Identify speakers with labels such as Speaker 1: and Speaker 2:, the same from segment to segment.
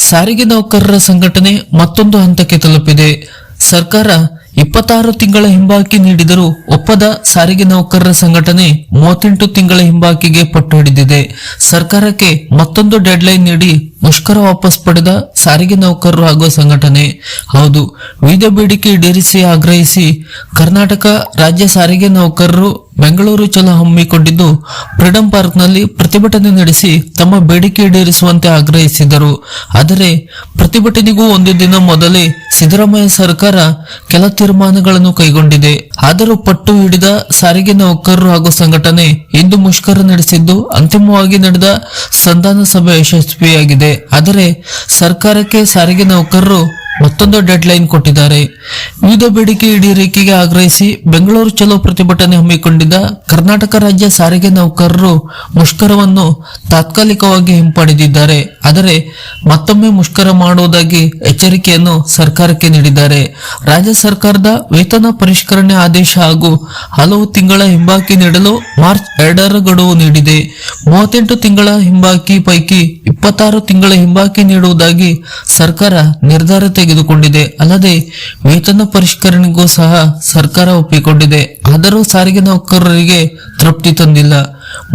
Speaker 1: ಸಾರಿಗೆ ನೌಕರರ ಸಂಘಟನೆ ಮತ್ತೊಂದು ಹಂತಕ್ಕೆ ತಲುಪಿದೆ. ಸರ್ಕಾರ 26 ತಿಂಗಳ ಹಿಂಬಾಕಿ ನೀಡಿದರೂ ಒಪ್ಪದ ಸಾರಿಗೆ ನೌಕರರ ಸಂಘಟನೆ 38 ತಿಂಗಳ ಹಿಂಬಾಕಿಗೆ ಪಟ್ಟು ಹಿಡಿದಿದೆ. ಸರ್ಕಾರಕ್ಕೆ ಮತ್ತೊಂದು ಡೆಡ್ಲೈನ್ ನೀಡಿ ಮುಷ್ಕರ ವಾಪಸ್ ಪಡೆದ ಸಾರಿಗೆ ನೌಕರರು ಹಾಗೂ ಸಂಘಟನೆ. ಹೌದು, ವಿವಿಧ ಬೇಡಿಕೆ ಈಡೇರಿಸಿ ಆಗ್ರಹಿಸಿ ಕರ್ನಾಟಕ ರಾಜ್ಯ ಸಾರಿಗೆ ನೌಕರರು ಬೆಂಗಳೂರು ಚಲೋ ಹಮ್ಮಿಕೊಂಡಿದ್ದು ಫ್ರೀಡಂ ಪಾರ್ಕ್ನಲ್ಲಿ ಪ್ರತಿಭಟನೆ ನಡೆಸಿ ತಮ್ಮ ಬೇಡಿಕೆ ಈಡೇರಿಸುವಂತೆ ಆಗ್ರಹಿಸಿದರು. ಆದರೆ ಪ್ರತಿಭಟನೆಗೂ ಒಂದು ದಿನ ಮೊದಲೇ ಸಿದ್ದರಾಮಯ್ಯ ಸರ್ಕಾರ ಕೆಲ ತೀರ್ಮಾನಗಳನ್ನು ಕೈಗೊಂಡಿದೆ. ಆದರೂ ಪಟ್ಟು ಹಿಡಿದ ಸಾರಿಗೆ ನೌಕರರು ಹಾಗೂ ಸಂಘಟನೆ ಇಂದು ಮುಷ್ಕರ ನಡೆಸಿದ್ದು ಅಂತಿಮವಾಗಿ ನಡೆದ ಸಂಧಾನ ಸಭೆ ಯಶಸ್ವಿಯಾಗಿದೆ. ಆದರೆ ಸರ್ಕಾರಕ್ಕೆ ಸಾರಿಗೆ ನೌಕರರು ಮತ್ತೊಂದು ಡೆಡ್ಲೈನ್ ಕೊಟ್ಟಿದ್ದಾರೆ. ವಿವಿಧ ಬೇಡಿಕೆ ಈಡೇರಿಕೆಗೆ ಆಗ್ರಹಿಸಿ ಬೆಂಗಳೂರು ಚಲೋ ಪ್ರತಿಭಟನೆ ಹಮ್ಮಿಕೊಂಡಿದ್ದ ಕರ್ನಾಟಕ ರಾಜ್ಯ ಸಾರಿಗೆ ನೌಕರರು ಮುಷ್ಕರವನ್ನು ತಾತ್ಕಾಲಿಕವಾಗಿ ಹಿಂಪಡೆದಿದ್ದಾರೆ. ಆದರೆ ಮತ್ತೊಮ್ಮೆ ಮುಷ್ಕರ ಮಾಡುವುದಾಗಿ ಎಚ್ಚರಿಕೆಯನ್ನು ಸರ್ಕಾರಕ್ಕೆ ನೀಡಿದ್ದಾರೆ. ರಾಜ್ಯ ಸರ್ಕಾರದ ವೇತನ ಪರಿಷ್ಕರಣೆ ಆದೇಶ ಹಾಗೂ ಹಲವು ತಿಂಗಳ ಹಿಂಬಾಕಿ ನೀಡಲು ಮಾರ್ಚ್ 2ರ ಗಡುವು ನೀಡಿದೆ. 38 ತಿಂಗಳ ಹಿಂಬಾಕಿ ಪೈಕಿ 26 ತಿಂಗಳ ಹಿಂಬಾಕಿ ನೀಡುವುದಾಗಿ ಸರ್ಕಾರ ನಿರ್ಧಾರ ತೆಗೆದುಕೊಂಡಿದೆ. ಅಲ್ಲದೆ ವೇತನ ಪರಿಷ್ಕರಣೆಗೂ ಸಹ ಸರ್ಕಾರ ಒಪ್ಪಿಕೊಂಡಿದೆ. ಆದರೂ ಸಾರಿಗೆ ನೌಕರರಿಗೆ ತೃಪ್ತಿ ತಂದಿಲ್ಲ.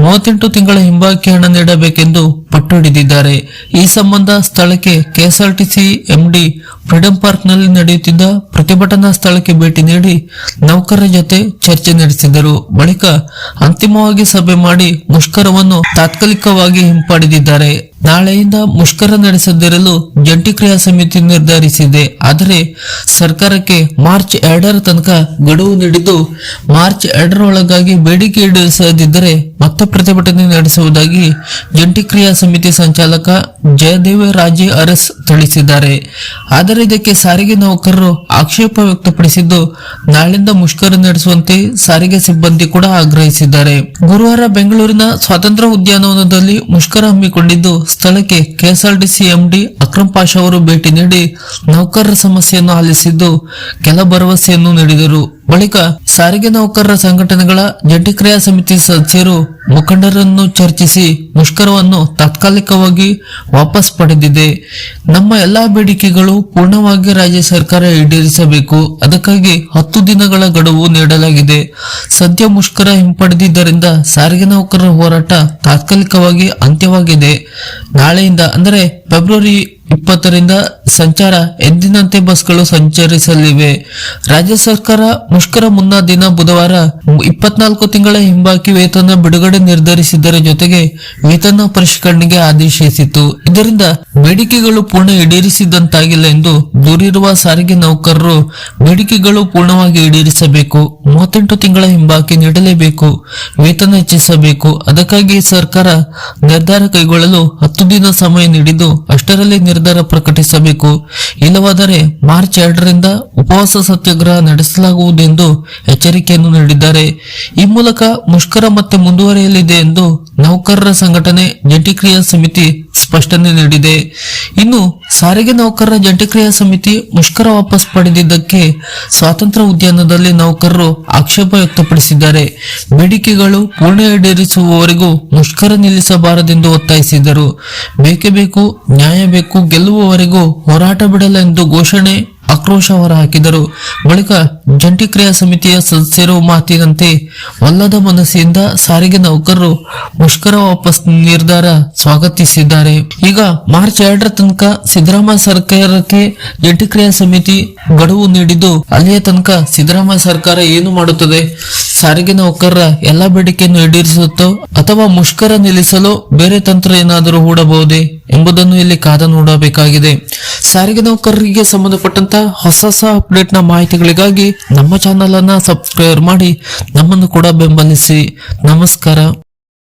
Speaker 1: 38 ತಿಂಗಳ ಹಿಂಬಾಕಿ ಹಣ ನೀಡಬೇಕೆಂದು ಪಟ್ಟು ಹಿಡಿದಿದ್ದಾರೆ. ಈ ಸಂಬಂಧ ಸ್ಥಳಕ್ಕೆ ಕೆಎಸ್ಆರ್ಟಿಸಿ ಎಂಡಿ ಫ್ರೀಡಂ ಪಾರ್ಕ್ ನಲ್ಲಿ ನಡೆಯುತ್ತಿದ್ದ ಪ್ರತಿಭಟನಾ ಸ್ಥಳಕ್ಕೆ ಭೇಟಿ ನೀಡಿ ನೌಕರರ ಜೊತೆ ಚರ್ಚೆ ನಡೆಸಿದರು. ಬಳಿಕ ಅಂತಿಮವಾಗಿ ಸಭೆ ಮಾಡಿ ಮುಷ್ಕರವನ್ನು ತಾತ್ಕಾಲಿಕವಾಗಿ ಹಿಂಪಡೆದಿದ್ದಾರೆ. ನಾಳೆಯಿಂದ ಮುಷ್ಕರ ನಡೆಸದಿರಲು ಜಂಟಿ ಕ್ರಿಯಾ ಸಮಿತಿ ನಿರ್ಧರಿಸಿದೆ. ಆದರೆ ಸರ್ಕಾರಕ್ಕೆ ಮಾರ್ಚ್ 2ರ ತನಕ ಗಡುವು ನೀಡಿದ್ದು ಮಾರ್ಚ್ 2ರ ಒಳಗಾಗಿ ಬೇಡಿಕೆ ಈಡೇರಿಸದಿದ್ದರೆ ಮತ್ತೆ ಪ್ರತಿಭಟನೆ ನಡೆಸುವುದಾಗಿ ಜಂಟಿ ಕ್ರಿಯಾ ಸಮಿತಿ ಸಂಚಾಲಕ ಜಯದೇವ ರಾಜೇ ಅರಸ್ ತಿಳಿಸಿದ್ದಾರೆ. ಆದರೆ ಇದಕ್ಕೆ ಸಾರಿಗೆ ನೌಕರರು ಆಕ್ಷೇಪ ವ್ಯಕ್ತಪಡಿಸಿದ್ದು ನಾಳಿಂದ ಮುಷ್ಕರ ನಡೆಸುವಂತೆ ಸಾರಿಗೆ ಸಿಬ್ಬಂದಿ ಕೂಡ ಆಗ್ರಹಿಸಿದ್ದಾರೆ. ಗುರುವಾರ ಬೆಂಗಳೂರಿನ ಸ್ವಾತಂತ್ರ್ಯ ಉದ್ಯಾನವನದಲ್ಲಿ ಮುಷ್ಕರ ಹಮ್ಮಿಕೊಂಡಿದ್ದು ಸ್ಥಳಕ್ಕೆ ಕೆಎಸ್ಆರ್ಟಿಸಿ ಎಂಡಿ ಅಕ್ರಮ್ ಪಾಷಾ ಅವರು ಭೇಟಿ ನೀಡಿ ನೌಕರರ ಸಮಸ್ಯೆಯನ್ನು ಆಲಿಸಿದ್ದು ಕೆಲ ಭರವಸೆಯನ್ನು ನೀಡಿದರು. ಬಳಿಕ ಸಾರಿಗೆ ನೌಕರರ ಸಂಘಟನೆಗಳ ಜಂಟಿ ಕ್ರಿಯಾ ಸಮಿತಿ ಸದಸ್ಯರು ಮುಖಂಡರನ್ನು ಚರ್ಚಿಸಿ ಮುಷ್ಕರವನ್ನು ತಾತ್ಕಾಲಿಕವಾಗಿ ವಾಪಸ್ ಪಡೆದಿದೆ. ನಮ್ಮ ಎಲ್ಲಾ ಬೇಡಿಕೆಗಳು ಪೂರ್ಣವಾಗಿ ರಾಜ್ಯ ಸರ್ಕಾರ ಈಡೇರಿಸಬೇಕು. ಅದಕ್ಕಾಗಿ 10 ದಿನಗಳ ಗಡುವು ನೀಡಲಾಗಿದೆ. ಸದ್ಯ ಮುಷ್ಕರ ಹಿಂಪಡೆದಿದ್ದರಿಂದ ಸಾರಿಗೆ ನೌಕರರ ಹೋರಾಟ ತಾತ್ಕಾಲಿಕವಾಗಿ ಅಂತ್ಯವಾಗಿದೆ. ನಾಳೆಯಿಂದ ಅಂದರೆ ಫೆಬ್ರವರಿ 20ರಿಂದ ಸಂಚಾರ ಎಂದಿನಂತೆ ಬಸ್ಗಳು ಸಂಚರಿಸಲಿವೆ. ರಾಜ್ಯ ಸರ್ಕಾರ ಮುಷ್ಕರ ಮುನ್ನಾ ದಿನ ಬುಧವಾರ 24 ತಿಂಗಳ ಹಿಂಬಾಕಿ ವೇತನ ಬಿಡುಗಡೆ ನಿರ್ಧರಿಸಿದ್ದರ ಜೊತೆಗೆ ವೇತನ ಪರಿಷ್ಕರಣೆಗೆ ಆದೇಶಿಸಿತು. ಇದರಿಂದ ಬೇಡಿಕೆಗಳು ಪೂರ್ಣ ಈಡೇರಿಸಿದಂತಾಗಿಲ್ಲ ಎಂದು ದೂರಿರುವ ಸಾರಿಗೆ ನೌಕರರು ಬೇಡಿಕೆಗಳು ಪೂರ್ಣವಾಗಿ ಈಡೇರಿಸಬೇಕು. 38 ತಿಂಗಳ ಹಿಂಬಾಕಿ ನೀಡಲೇಬೇಕು. ವೇತನ ಹೆಚ್ಚಿಸಬೇಕು. ಅದಕ್ಕಾಗಿ ಸರ್ಕಾರ ನಿರ್ಧಾರ ಕೈಗೊಳ್ಳಲು 10 ದಿನ ಸಮಯ ನೀಡಿದ್ದು ಅಷ್ಟರಲ್ಲಿ ನಿರ್ಧಾರ ಪ್ರಕಟಿಸಬೇಕು. ಇಲ್ಲವಾದರೆ ಮಾರ್ಚ್ 2ರಿಂದ ಉಪವಾಸ ಸತ್ಯಾಗ್ರಹ ನಡೆಸಲಾಗುವುದೆಂದು ಎಚ್ಚರಿಕೆಯನ್ನು ನೀಡಿದ್ದಾರೆ. ಈ ಮೂಲಕ ಮುಷ್ಕರ ಮತ್ತೆ ಮುಂದುವರಿಯಲಿದೆ ಎಂದು ನೌಕರರ ಸಂಘಟನೆ ಜಂಟಿ ಕ್ರಿಯಾ ಸಮಿತಿ ಸ್ಪಷ್ಟನೆ ನೀಡಿದೆ. ಇನ್ನು ಸಾರಿಗೆ ನೌಕರರ ಜಂಟಿ ಕ್ರಿಯಾ ಸಮಿತಿ ಮುಷ್ಕರ ವಾಪಸ್ ಪಡೆದಿದ್ದಕ್ಕೆ ಸ್ವಾತಂತ್ರ್ಯ ಉದ್ಯಾನದಲ್ಲಿ ನೌಕರರು ಆಕ್ಷೇಪ ವ್ಯಕ್ತಪಡಿಸಿದ್ದಾರೆ. ಬೇಡಿಕೆಗಳು ಪೂರ್ಣ ಈಡೇರಿಸುವವರೆಗೂ ಮುಷ್ಕರ ನಿಲ್ಲಿಸಬಾರದೆಂದು ಒತ್ತಾಯಿಸಿದರು. ಬೇಕೇ ಬೇಕು, ನ್ಯಾಯ ಬೇಕು, ಗೆಲ್ಲುವವರೆಗೂ ಹೋರಾಟ ಬಿಡಲ್ಲ ಎಂದು ಘೋಷಣೆ ಆಕ್ರೋಶ ಹೊರಹಾಕಿದರು. ಬಳಿಕ ಜಂಟಿ ಕ್ರಿಯಾ ಸಮಿತಿಯ ಸದಸ್ಯರು ಮಾತಿನಂತೆ ಒಲ್ಲದ ಮನಸ್ಸಿನಿಂದ ಸಾರಿಗೆ ನೌಕರರು ಮುಷ್ಕರ ವಾಪಸ್ ನಿರ್ಧಾರ ಸ್ವಾಗತಿಸಿದ್ದಾರೆ. ಈಗ ಮಾರ್ಚ್ 2ರ ತನಕ ಸಿದ್ದರಾಮಯ್ಯ ಸರ್ಕಾರಕ್ಕೆ ಜಂಟಿ ಕ್ರಿಯಾ ಸಮಿತಿ ಗಡುವು ನೀಡಿದ್ದು ಅಲ್ಲಿಯ ತನಕ ಸಿದ್ದರಾಮಯ್ಯ ಸರ್ಕಾರ ಏನು ಮಾಡುತ್ತದೆ? ಸಾರಿಗೆ ನೌಕರರ ಎಲ್ಲಾ ಬೇಡಿಕೆಯನ್ನು ಈಡೇರಿಸುತ್ತೋ ಅಥವಾ ಮುಷ್ಕರ ನಿಲ್ಲಿಸಲು ಬೇರೆ ತಂತ್ರ ಏನಾದರೂ ಹೂಡಬಹುದೇ ಎಂಬುದನ್ನು ಇಲ್ಲಿ ಕಾದ ನೋಡಬೇಕಾಗಿದೆ. ಸಾರಿಗೆ ನೌಕರರಿಗೆ ಸಂಬಂಧಪಟ್ಟಂತ ಹೊಸ ಅಪ್ಡೇಟ್ ನ ಮಾಹಿತಿಗಳಿಗಾಗಿ ನಮ್ಮ ಚಾನೆಲ್ ಅನ್ನ ಸಬ್ಸ್ಕ್ರೈಬ್ ಮಾಡಿ ನಮ್ಮನ್ನು ಕೂಡ ಬೆಂಬಲಿಸಿ. ನಮಸ್ಕಾರ.